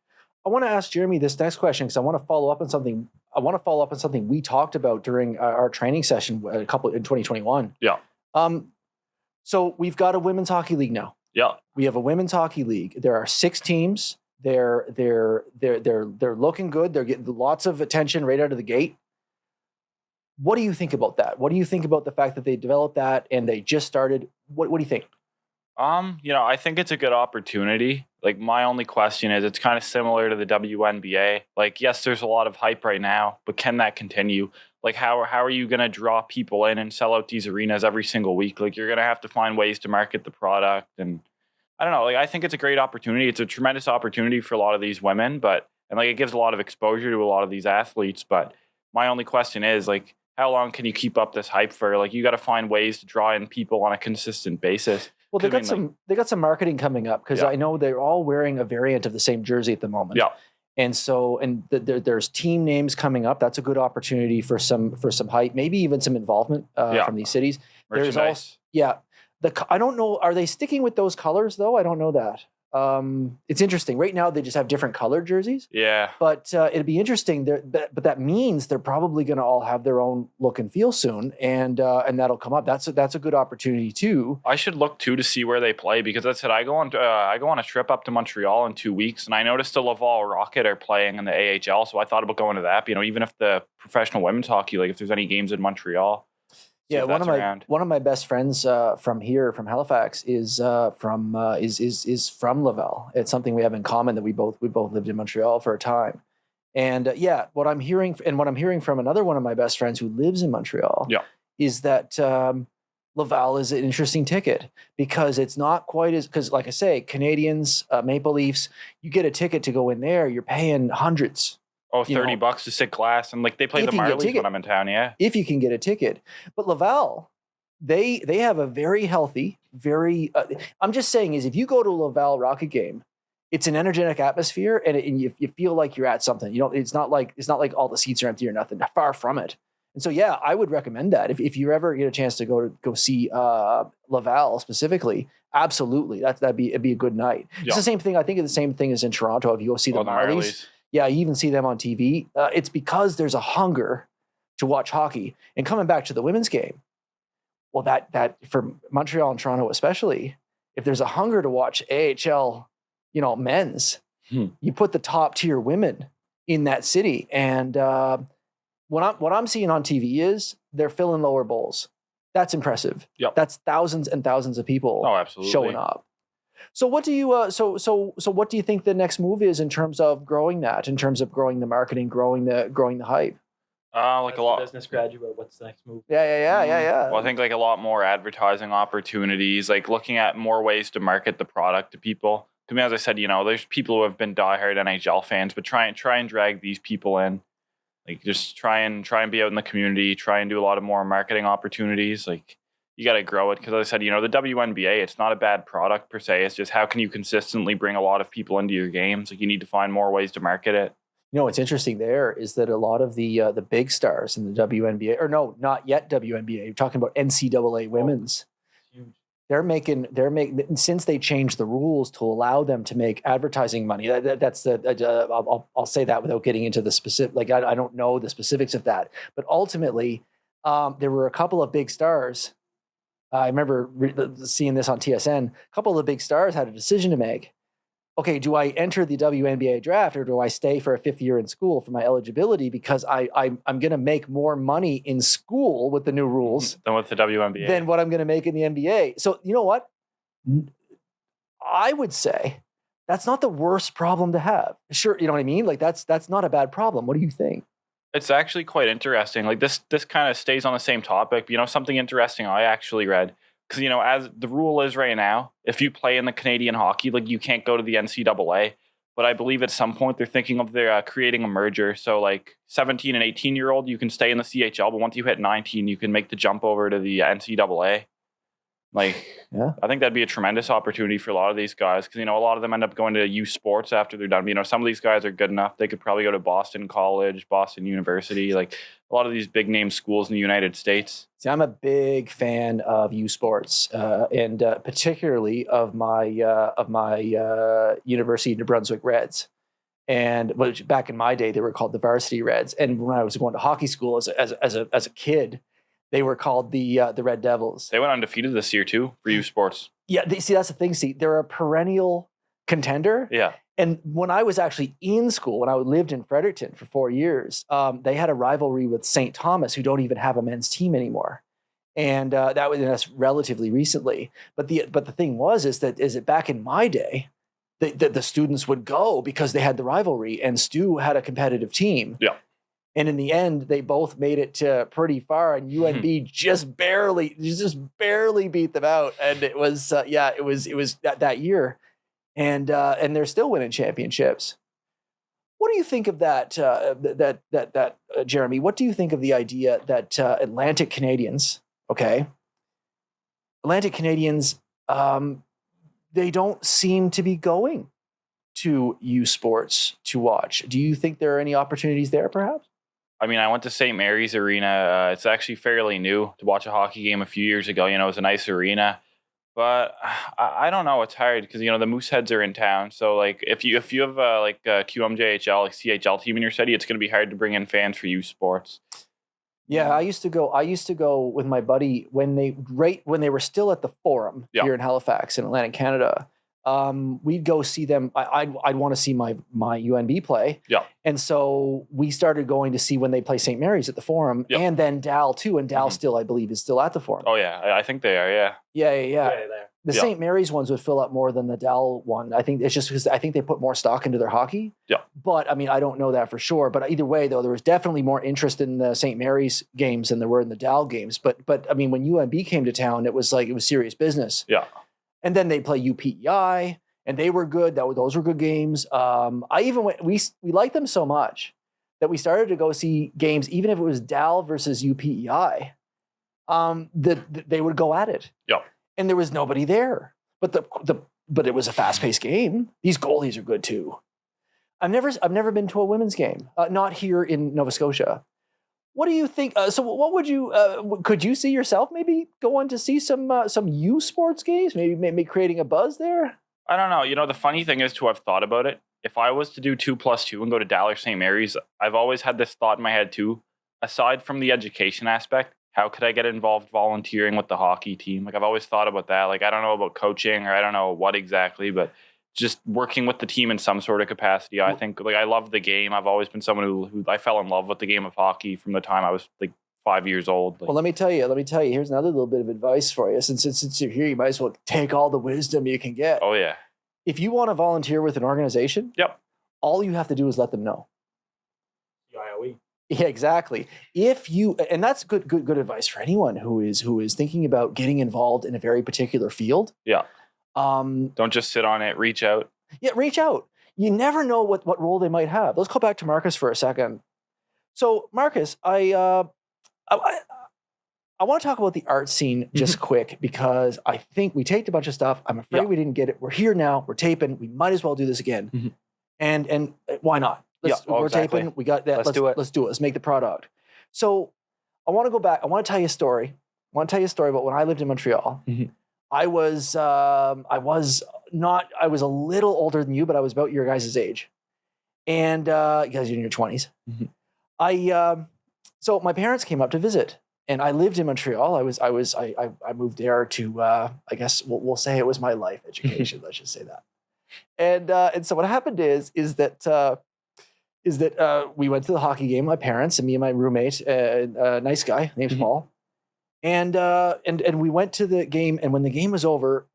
I want to ask Jerramy this next question, because I want to follow up on something. We talked about during our training session in 2021. Yeah. So we've got a women's hockey league now. Yeah. We have a women's hockey league. There are 6 teams. They're looking good. They're getting lots of attention right out of the gate. What do you think about that? What do you think about the fact that they developed that and they just started? What do you think? I think it's a good opportunity. Like, my only question is, it's kind of similar to the WNBA. Like, yes, there's a lot of hype right now, but can that continue? Like, how are you going to draw people in and sell out these arenas every single week? Like, you're going to have to find ways to market the product. And I don't know, like, I think it's a great opportunity. It's a tremendous opportunity for a lot of these women, and it gives a lot of exposure to a lot of these athletes. But my only question is, like, how long can you keep up this hype for? Like, you got to find ways to draw in people on a consistent basis. Well, they got some marketing coming up, because I know they're all wearing a variant of the same jersey at the moment. Yeah. And so, there's team names coming up. That's a good opportunity for some hype, maybe even some involvement from these cities. There's also, I don't know. Are they sticking with those colors though? I don't know that. It's interesting. Right now, they just have different colored jerseys. Yeah. But it'd be interesting. But that means they're probably going to all have their own look and feel soon, and that'll come up. That's a good opportunity too. I should look too to see where they play, because that's it. I go on a trip up to Montreal in 2 weeks, and I noticed the Laval Rocket are playing in the AHL. So I thought about going to that. Even if the professional women's hockey, like if there's any games in Montreal. Yeah, one of my best friends from Halifax is from Laval. It's something we have in common, that we both lived in Montreal for a time. And what I'm hearing from another one of my best friends who lives in Montreal is that Laval is an interesting ticket, because it's not quite as, because like I say, Canadians, Maple Leafs, you get a ticket to go in there, you're paying hundreds. Oh, $30 to sit glass, and like they play the Marlies when I'm in town. Yeah, if you can get a ticket. But Laval, they have a very healthy, very. I'm just saying, is if you go to a Laval Rocket game, it's an energetic atmosphere, and you feel like you're at something. It's not like all the seats are empty or nothing. Far from it. And so, I would recommend that if you ever get a chance to go see Laval specifically. Absolutely, it'd be a good night. Yeah. It's the same thing. I think it's the same thing as in Toronto. If you go see the Marlies. Yeah, you even see them on TV. It's because there's a hunger to watch hockey. And coming back to the women's game, well, that for Montreal and Toronto especially, if there's a hunger to watch AHL, men's, you put the top tier women in that city. And what I'm seeing on TV is they're filling lower bowls. That's impressive. Yep. That's thousands and thousands of people showing up. So what do you so what do you think the next move is in terms of growing that, in terms of growing the marketing, growing the hype? Like As a lot. business graduate, what's the next move? Yeah. Well, I think like a lot more advertising opportunities, like looking at more ways to market the product to people. To me, as I said, there's people who have been diehard NHL fans, but try and drag these people in. Like just try and be out in the community, try and do a lot of more marketing opportunities. Like you got to grow it because, as I said, the WNBA, it's not a bad product per se. It's just how can you consistently bring a lot of people into your games? Like you need to find more ways to market it. What's interesting there is that a lot of the big stars in the WNBA, or no, not yet WNBA. You're talking about NCAA women's. Huge. They're making since they changed the rules to allow them to make advertising money. That's the I'll say that without getting into the specific. Like I don't know the specifics of that, but ultimately there were a couple of big stars. I remember seeing this on TSN. A couple of the big stars had a decision to make. Okay, do I enter the WNBA draft or do I stay for a fifth year in school for my eligibility because I'm going to make more money in school with the new rules than with the WNBA than what I'm going to make in the NBA? So you know what? I would say that's not the worst problem to have. Sure, you know what I mean? Like that's not a bad problem. What do you think? It's actually quite interesting. Like this kind of stays on the same topic. Something interesting I actually read. Because, as the rule is right now, if you play in the Canadian hockey, like you can't go to the NCAA. But I believe at some point they're thinking of creating a merger. So like 17 and 18-year-old, you can stay in the CHL. But once you hit 19, you can make the jump over to the NCAA. Like, yeah. I think that'd be a tremendous opportunity for a lot of these guys. Because, a lot of them end up going to U Sports after they're done. Some of these guys are good enough. They could probably go to Boston College, Boston University, like a lot of these big name schools in the United States. See, I'm a big fan of U Sports, and particularly of my University of New Brunswick Reds. And which back in my day they were called the Varsity Reds. And when I was going to hockey school as a kid, they were called the Red Devils. They went undefeated this year too for U Sports. Yeah, see that's the thing. See, they're a perennial contender. Yeah. And when I was actually in school, when I lived in Fredericton for 4 years, they had a rivalry with St. Thomas, who don't even have a men's team anymore. And that's relatively recently. But the thing is that back in my day, the students would go because they had the rivalry, and Stu had a competitive team. Yeah. And in the end, they both made it to pretty far, and UNB just barely beat them out. And it was that year. And they're still winning championships. What do you think of that, Jerramy? What do you think of the idea that Atlantic Canadians, they don't seem to be going to U Sports to watch? Do you think there are any opportunities there, perhaps? I mean, I went to St. Mary's Arena. It's actually fairly new to watch a hockey game a few years ago. It was a nice arena. But I don't know. It's hard because the Mooseheads are in town. So like if you have a QMJHL like CHL team in your city, it's going to be hard to bring in fans for U Sports. Yeah, I used to go with my buddy when they were still at the Forum here in Halifax in Atlantic Canada. We'd go see them. I'd want to see my UNB play. Yeah. And so we started going to see when they play St. Mary's at the Forum, and then Dal too. And Dal still, I believe, is still at the Forum. Oh yeah, I think they are. Yeah. Yeah. The St. Mary's ones would fill up more than the Dal one. I think it's just because I think they put more stock into their hockey. Yeah. But I mean, I don't know that for sure. But either way, though, there was definitely more interest in the St. Mary's games than there were in the Dal games. But I mean, when UNB came to town, it was serious business. Yeah. And then they play UPEI, and they were good. Those were good games. I even went. We liked them so much that we started to go see games, even if it was Dal versus UPEI. They would go at it. Yeah. And there was nobody there. But it was a fast-paced game. These goalies are good too. I've never been to a women's game. Not here in Nova Scotia. What do you think? So what would you could you see yourself maybe going to see some U Sports games? Maybe creating a buzz there? I don't know. The funny thing is to have thought about it. If I was to do 2+2 and go to Dal or St. Mary's, I've always had this thought in my head too. Aside from the education aspect, how could I get involved volunteering with the hockey team? Like I've always thought about that. Like I don't know about coaching or I don't know what exactly, but just working with the team in some sort of capacity. I think I love the game. I've always been someone who I fell in love with the game of hockey from the time I was 5 years old. Like, Well, let me tell you. Here's another little bit of advice for you. Since you're here, you might as well take all the wisdom you can get. oh yeah, If you want to volunteer with an organization, yep. all you have to do is let them know. CIOE. Yeah, exactly. And that's good advice for anyone who is thinking about getting involved in a very particular field. Yeah. Don't just sit on it. Reach out. Yeah, reach out. You never know what role they might have. Let's go back to Marcus for a second. So, Marcus, I want to talk about the art scene just quick because I think we taped a bunch of stuff. I'm afraid we didn't get it. We're here now. We're taping. We might as well do this again. And why not? We're taping. We got that. Let's do it. Let's do it. Let's make the product. So I want to go back. I want to tell you a story. I want to tell you a story about when I lived in Montreal. I was a little older than you, but I was about your guys' age. And you guys are in your 20s. So my parents came up to visit, and I lived in Montreal. I moved there to I guess we'll say it was my life education. Let's just say that. And so what happened is that we went to the hockey game. My parents and me and my roommate, a nice guy named Paul, and we went to the game. And when the game was over,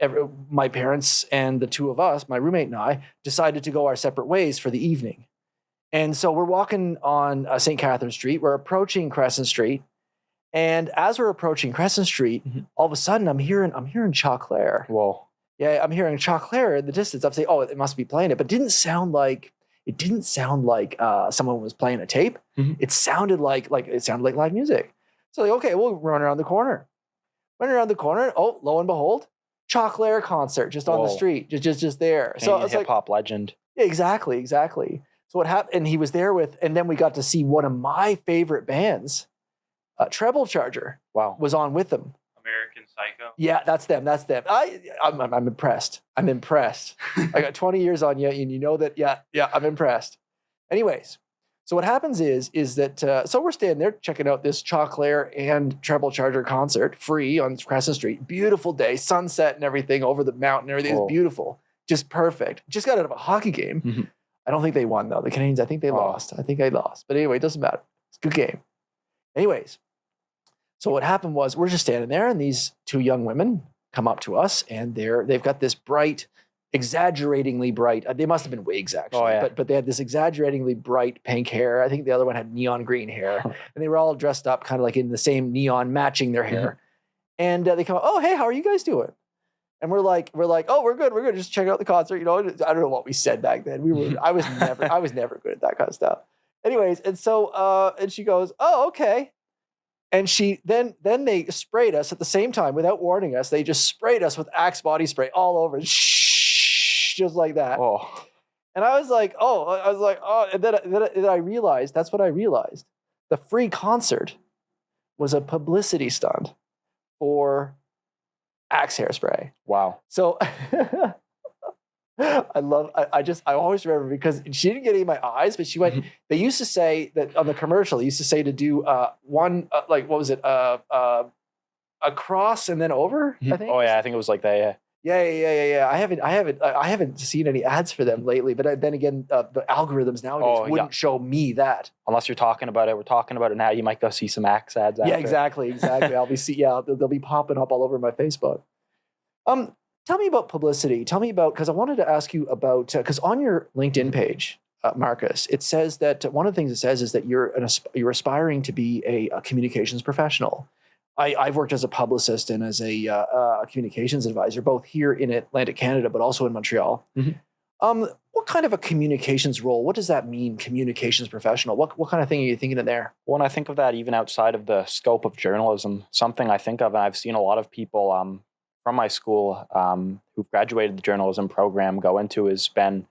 my parents and the two of us, my roommate and I, decided to go our separate ways for the evening. And so we're walking on St. Catherine Street. We're approaching Crescent Street. And as we're approaching Crescent Street, all of a sudden I'm hearing Chauclair. Whoa. Yeah, I'm hearing Chauclair in the distance. I'm saying, oh, it must be playing it. But it didn't sound like someone was playing a tape. It sounded like live music. So like, okay, we'll run around the corner. Oh, lo and behold, Chauclair concert just on the street, just there. So it's hip hop legend. Yeah, exactly. So what happened? And he was there and then we got to see one of my favorite bands, Treble Charger. Wow, was on with them. American Psycho. Yeah, that's them. I'm impressed. I got 20 years on you, and you know that. Yeah, I'm impressed. Anyways, so what happens is that so we're standing there checking out this Chauclair and Treble Charger concert free on Crescent Street. Beautiful day, sunset and everything over the mountain. Everything is beautiful, just perfect. Just got out of a hockey game. I don't think they won though. The Canadiens, I think they lost. But anyway, it doesn't matter. It's a good game. Anyways. So what happened was we're just standing there, and these two young women come up to us, and they've got this bright, exaggeratingly bright. They must have been wigs actually, but they had this exaggeratingly bright pink hair. I think the other one had neon green hair, and they were all dressed up kind of like in the same neon, matching their hair. And they come, oh hey, how are you guys doing? And we're like, oh, we're good. Just check out the concert. You know, I don't know what we said back then. I was never good at that kind of stuff. Anyways, and so and she goes, oh okay. And then they sprayed us at the same time without warning us. They just sprayed us with Axe body spray all over, just like that. Oh. And I was like, oh. And then I realized, that's what I realized. The free concert was a publicity stunt for Axe hairspray. Wow. So I always remember because she didn't get any of my eyes, but she went, they used to say that on the commercial, they used to say to do one, like, what was it? A cross and then over, I think. Oh yeah. I think it was like that. Yeah. I haven't seen any ads for them lately, but then again, the algorithms nowadays wouldn't show me that. Unless you're talking about it. We're talking about it now. You might go see some Axe ads. Yeah, exactly. They'll be popping up all over my Facebook. Tell me about publicity. Tell me about, because I wanted to ask you about, because on your LinkedIn page, Marcus, it says that one of the things it says is that you're aspiring to be a communications professional. I've worked as a publicist and as a communications advisor, both here in Atlantic Canada, but also in Montreal. What kind of a communications role? What does that mean, communications professional? What kind of thing are you thinking of there? When I think of that, even outside of the scope of journalism, something I think of, and I've seen a lot of people from my school who've graduated the journalism program go into, has been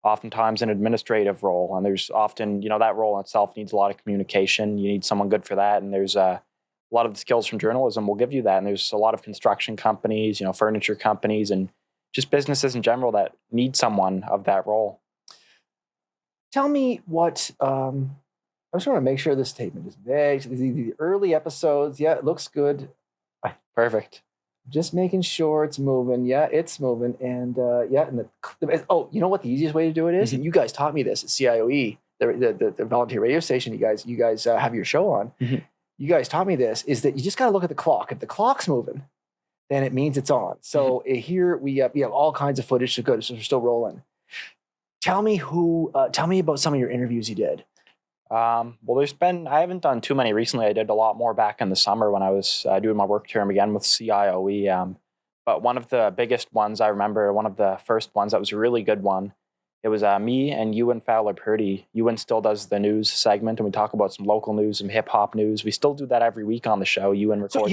oftentimes an administrative role. And there's often, that role in itself needs a lot of communication. You need someone good for that. And there's a lot of the skills from journalism will give you that. And there's a lot of construction companies, furniture companies, and just businesses in general that need someone of that role. Tell me what, I just want to make sure this statement is vague. The early episodes, it looks good. Perfect. Just making sure it's moving. Yeah, it's moving. And you know what the easiest way to do it is? And you guys taught me this at CIOE, the volunteer radio station you guys have your show on. you guys taught me this, is that you just got to look at the clock. If the clock's moving, then it means it's on. So here we have all kinds of footage to go. So we're still rolling. Tell me about some of your interviews you did. Well, I haven't done too many recently. I did a lot more back in the summer when I was doing my work term again with CIOE. But one of the biggest ones I remember, one of the first ones that was a really good one, it was me and Ewan Fowler-Purdy. Ewan still does the news segment, and we talk about some local news, some hip hop news. We still do that every week on the show. Ewan records. So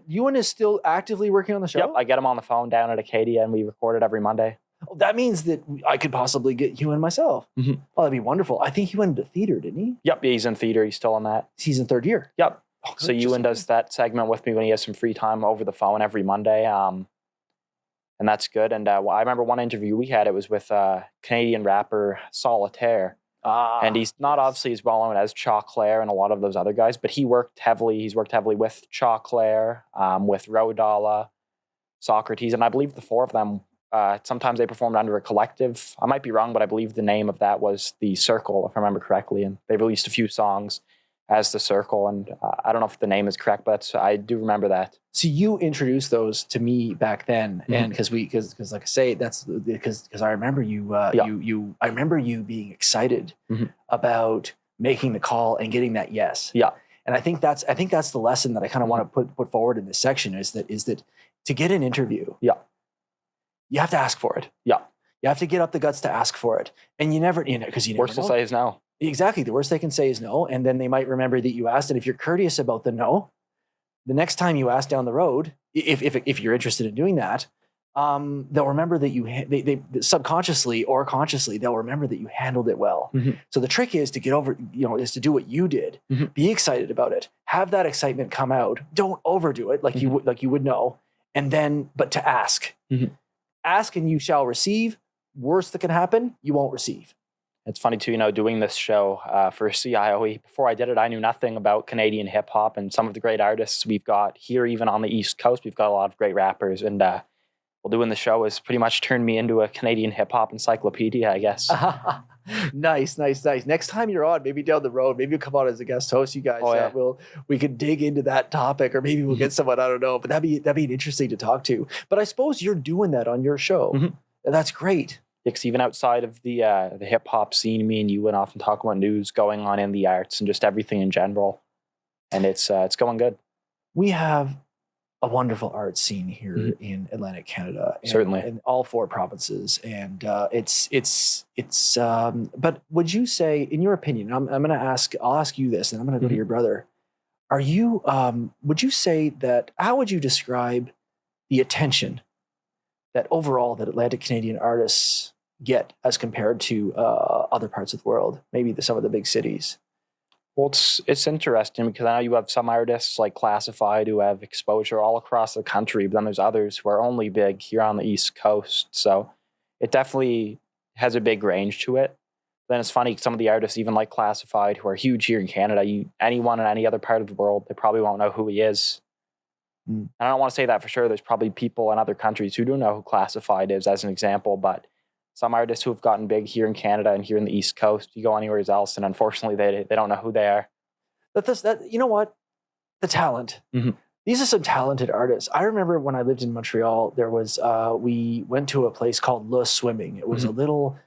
Ewan is still actively working on the show? Yep, I get him on the phone down at Acadia, and we record it every Monday. Oh, that means that I could possibly get Ewan myself. Oh, that'd be wonderful. I think he went into theater, didn't he? Yep, he's in theater. He's still in that. He's in third year. Yep. Oh, so Ewan does that segment with me when he has some free time over the phone every Monday. And that's good. And I remember one interview we had, it was with Canadian rapper Solitaire. And he's not obviously as well known as Choclair and a lot of those other guys, but he's worked heavily with Choclair, with Rodala, Socrates, and I believe the four of them, sometimes they performed under a collective. I might be wrong, but I believe the name of that was The Circle, if I remember correctly. And they released a few songs as The Circle. And I don't know if the name is correct, but I do remember that. So you introduced those to me back then, and because like I say, that's because I remember you, I remember you being excited about making the call and getting that yes. Yeah. And I think that's the lesson that I kind of want to put forward in this section is that to get an interview, you have to ask for it. Yeah. You have to get up the guts to ask for it. And you never worst they'll say is no. Exactly. The worst they can say is no. And then they might remember that you asked. And if you're courteous about the no, the next time you ask down the road, if you're interested in doing that, they'll remember that they subconsciously or consciously, they'll remember that you handled it well. So the trick is to get over, is to do what you did. Be excited about it. Have that excitement come out. Don't overdo it like you would know. And then, but to ask. Ask and you shall receive. Worst that can happen, you won't receive. It's funny too, doing this show for CIOE. Before I did it, I knew nothing about Canadian hip hop and some of the great artists we've got here, even on the East Coast. We've got a lot of great rappers, and doing the show has pretty much turned me into a Canadian hip hop encyclopedia, I guess. Nice. Next time you're on, maybe down the road, maybe you'll come on as a guest host. You guys, we could dig into that topic, or maybe we'll get someone, I don't know, but that'd be interesting to talk to. But I suppose you're doing that on your show. And that's great. Because even outside of the hip hop scene, me and you would often talk about news going on in the arts and just everything in general, and it's going good. We have a wonderful art scene here in Atlantic Canada, certainly in all four provinces, and it's. But would you say, in your opinion, I'll ask you this, and I'm going to go to your brother. Are you? Would you say that? How would you describe the attention that overall that Atlantic Canadian artists get as compared to other parts of the world, maybe some of the big cities? Well, it's interesting because I know you have some artists like Classified who have exposure all across the country, but then there's others who are only big here on the East Coast. So it definitely has a big range to it. Then it's funny, some of the artists, even like Classified, who are huge here in Canada, anyone in any other part of the world, they probably won't know who he is. And I don't want to say that for sure. There's probably people in other countries who do know who Classified is, as an example, but some artists who have gotten big here in Canada and here in the East Coast, you go anywhere else, and unfortunately, they don't know who they are. You know what? The talent. These are some talented artists. I remember when I lived in Montreal, there was we went to a place called Le Swimming. It was a little.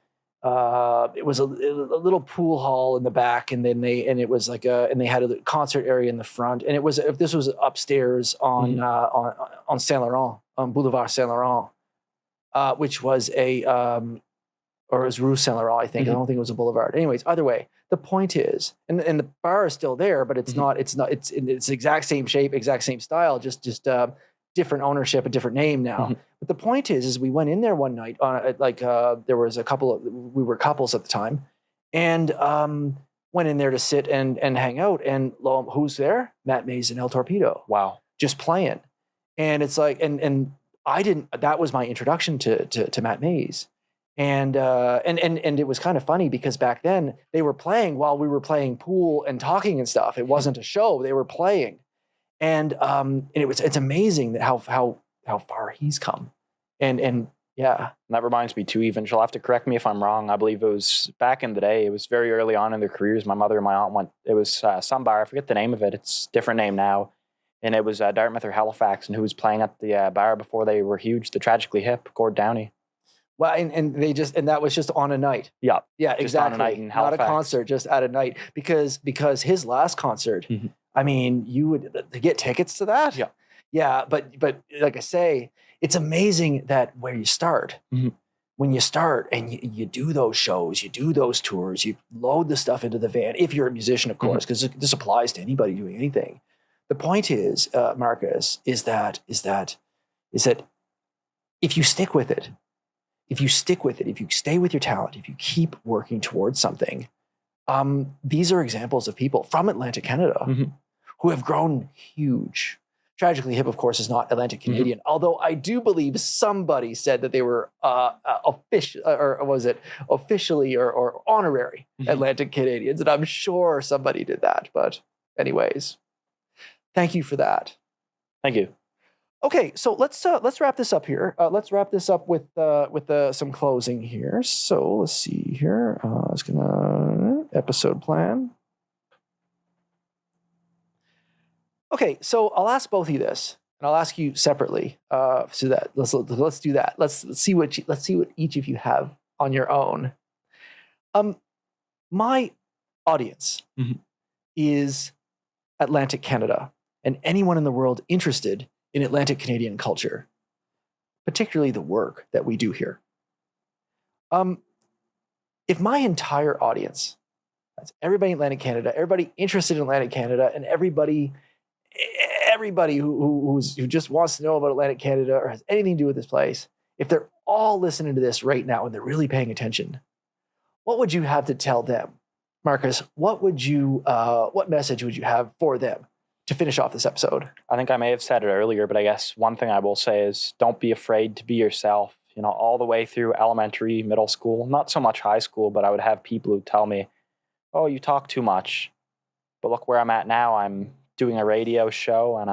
It was a little pool hall in the back, and then they had a concert area in the front, and this was upstairs on Saint Laurent, on Boulevard Saint Laurent, which was or it was Rue Saint Laurent, I think. I don't think it was a boulevard. Anyways, either way, the point is, and the bar is still there, but it's the exact same shape, exact same style, just different ownership, a different name now. But the point is we went in there one night there was we were couples at the time, and went in there to sit and hang out, and who's there? Matt Mays and El Torpedo. Wow. Just playing. And it's like, and that was my introduction to Matt Mays. And it was kind of funny because back then they were playing while we were playing pool and talking and stuff. It wasn't a show. They were playing. And it's amazing that how far he's come. And Yeah. And that reminds me too, even she'll have to correct me if I'm wrong. I believe it was back in the day. It was very early on in their careers. My mother and my aunt went. It was some bar. I forget the name of it. It's a different name now. And it was Dartmouth or Halifax, and who was playing at the bar before they were huge. The Tragically Hip, Gord Downey. Well, and that was just on a night. Yeah, Yeah, just exactly. on a night in Not Halifax. a concert, just at a night. Because his last concert, I mean, you would to get tickets to that. Yeah. Yeah, but like I say, it's amazing that where you start. When you start and you do those shows, you do those tours, you load the stuff into the van, if you're a musician, of course, because this applies to anybody doing anything. The point is, Marcus, is that if you stick with it, if you stay with your talent, if you keep working towards something, these are examples of people from Atlantic Canada who have grown huge. Tragically Hip, of course, is not Atlantic Canadian, although I do believe somebody said that they were officially or honorary Atlantic Canadians, and I'm sure somebody did that. But anyways, thank you for that. Thank you. Okay, so let's wrap this up here. Let's wrap this up with some closing here. So let's see here. I was gonna episode plan. Okay, so I'll ask both of you this, and I'll ask you separately. So that let's do that. Let's see what each of you have on your own. My audience is Atlantic Canada, and anyone in the world interested in Atlantic Canadian culture, particularly the work that we do here. If my entire audience, that's everybody in Atlantic Canada, everybody interested in Atlantic Canada, and everybody who just wants to know about Atlantic Canada or has anything to do with this place, if they're all listening to this right now and they're really paying attention, what would you have to tell them? Marcus, what message would you have for them to finish off this episode? I think I may have said it earlier, but I guess one thing I will say is don't be afraid to be yourself. You know, all the way through elementary, middle school, not so much high school, but I would have people who tell me, oh, you talk too much. But look where I'm at now. I'm doing a radio show and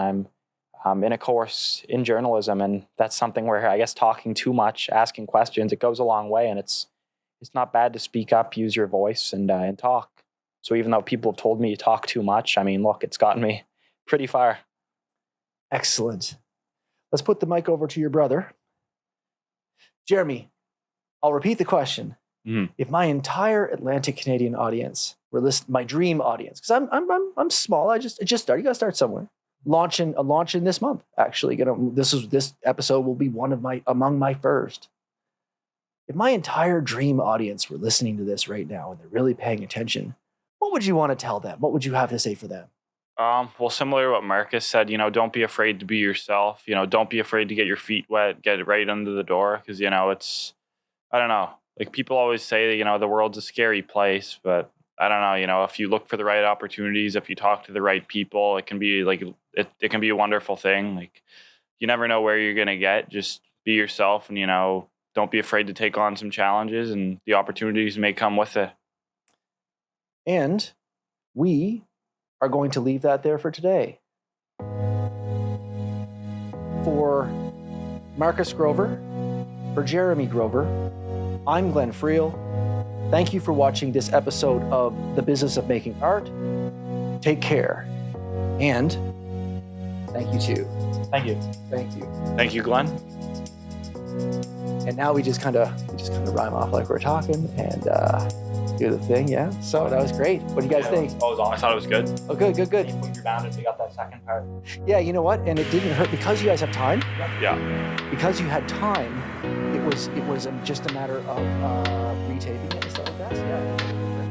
I'm in a course in journalism. And that's something where I guess talking too much, asking questions, it goes a long way. And it's not bad to speak up, use your voice and talk. So even though people have told me you talk too much, I mean, look, it's gotten me pretty far. Excellent. Let's put the mic over to your brother. Jerramy, I'll repeat the question. If my entire Atlantic Canadian audience were listening, my dream audience, because I'm small, I just started. You got to start somewhere. Launching this month. Actually, this episode will be among my first. If my entire dream audience were listening to this right now and they're really paying attention, what would you want to tell them? What would you have to say for them? Well, similar to what Marcus said, don't be afraid to be yourself. Don't be afraid to get your feet wet, get right under the door. Because, I don't know. Like people always say, the world's a scary place, but I don't know, if you look for the right opportunities, if you talk to the right people, it can be like, it can be a wonderful thing. Like you never know where you're going to get. Just be yourself and, don't be afraid to take on some challenges and the opportunities may come with it. And we are going to leave that there for today. For Marcus Grover, for Jerramy Grover, I'm Glenn Friel. Thank you for watching this episode of The Business of Making Art. Take care. And thank you too. Thank you. Thank you. Thank you, Glenn. And now we just kind of rhyme off like we're talking and do the thing, yeah. So that was great. What do you guys think? Oh, I thought it was good. Oh, good. You put your bound if you got that second part. Yeah, you know what? And it didn't hurt because you guys have time. Yeah. Because you had time, it was just a matter of retaping it and stuff like that. So, yeah.